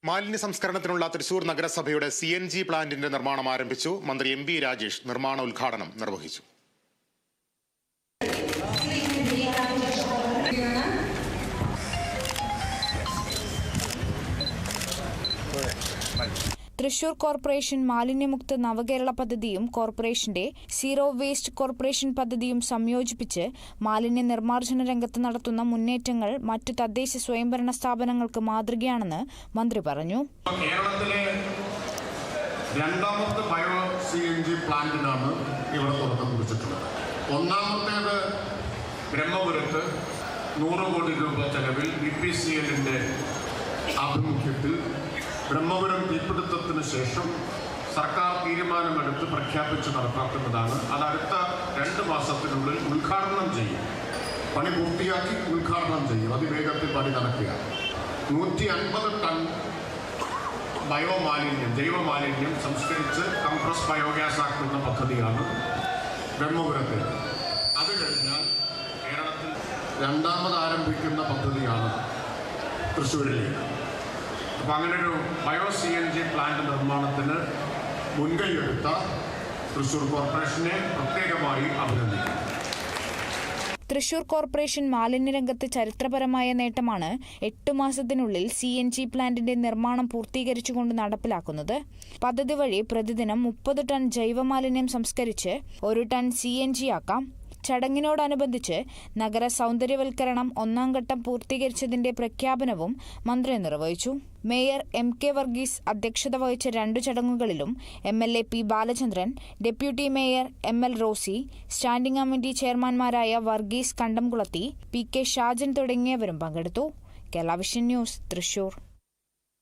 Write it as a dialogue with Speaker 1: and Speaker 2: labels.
Speaker 1: മാലിന്യ സംസ്കരണത്തിനുള്ള തൃശൂർ നഗരസഭയുടെ CNG പ്ലാന്റിന്റെ നിർമ്മാണം ആരംഭിച്ചു. മന്ത്രി MP രാജേഷ് നിർമ്മാണ ഉദ്ഘാടനം നിർവഹിച്ചു.
Speaker 2: തൃശൂർ കോർപ്പറേഷൻ മാലിന്യമുക്ത നവകേരള പദ്ധതിയും കോർപ്പറേഷന്റെ സീറോ വേസ്റ്റ് കോർപ്പറേഷൻ പദ്ധതിയും സംയോജിപ്പിച്ച് മാലിന്യ നിർമ്മാർജ്ജന രംഗത്ത് നടത്തുന്ന മുന്നേറ്റങ്ങൾ മറ്റു തദ്ദേശ സ്വയംഭരണ സ്ഥാപനങ്ങൾക്ക് മാതൃകയാണെന്ന് മന്ത്രി പറഞ്ഞു.
Speaker 3: കേരളത്തിലെ രണ്ടാമത്തെ ബയോ CNG പ്ലാന്റിനാണ് ഇവിടെ തുടക്കം കുറിച്ചിട്ടുള്ളത്. ഒന്നാമത്തേത് ബ്രഹ്മപുരത്ത് 100 കോടി രൂപ ചെലവിൽ BPCLന്റെ ആഭിമുഖ്യത്തിൽ ബ്രഹ്മപുരം തീപിടുത്തത്തിന് ശേഷം സർക്കാർ തീരുമാനമെടുത്ത് പ്രഖ്യാപിച്ച് നടപ്പാക്കുന്നതാണ്. അത് അടുത്ത 2 മാസത്തിനുള്ളിൽ ഉദ്ഘാടനം ചെയ്യും. പണി പൂർത്തിയാക്കി ഉദ്ഘാടനം ചെയ്യും. അതിവേഗത്തിൽ പണി നടക്കുക. 150 ടൺ ബയോമാലിന്യം, ജൈവമാലിന്യം സംസ്കരിച്ച് കംപ്രസ് ബയോഗ്യാസ് ആക്കുന്ന പദ്ധതിയാണ് ബ്രഹ്മപുരത്തിൽ. അത് കഴിഞ്ഞാൽ കേരളത്തിൽ രണ്ടാമത് ആരംഭിക്കുന്ന പദ്ധതിയാണ് തൃശ്ശൂരിലേക്ക്. അപ്പോൾ അങ്ങനൊരു ബയോ CNG പ്ലാന്റ് നിർമ്മാണത്തിന് മുൻകൈയെടുത്ത തൃശൂർ കോർപ്പറേഷനെ പ്രത്യേകമായി അഭിനന്ദിക്കുന്നു.
Speaker 2: തൃശൂർ കോർപ്പറേഷൻ മാലിന്യരംഗത്ത് ചരിത്രപരമായ നേട്ടമാണ് 8 മാസത്തിനുള്ളിൽ CNG പ്ലാന്റിന്റെ നിർമ്മാണം പൂർത്തീകരിച്ചുകൊണ്ട് നടപ്പിലാക്കുന്നത്. പദ്ധതി വഴി പ്രതിദിനം 30 ടൺ ജൈവമാലിന്യം സംസ്കരിച്ച് 1 ടൺ CNG ആക്കാം. ചടങ്ങിനോടനുബന്ധിച്ച് നഗര സൗന്ദര്യവൽക്കരണം 1ാം ഘട്ടം പൂർത്തീകരിച്ചതിന്റെ പ്രഖ്യാപനവും മന്ത്രി നിർവഹിച്ചു. മേയർ MK വർഗീസ് അധ്യക്ഷത വഹിച്ച 2 ചടങ്ങുകളിലും MLA P Balachandran, deputy mayor ML Rosy, standing committee ചെയർമാൻമാരായ വർഗീസ് കണ്ടംകുളത്തി, PK ഷാജൻ തുടങ്ങിയവരും പങ്കെടുത്തു. Kerala vision news, Thrissur.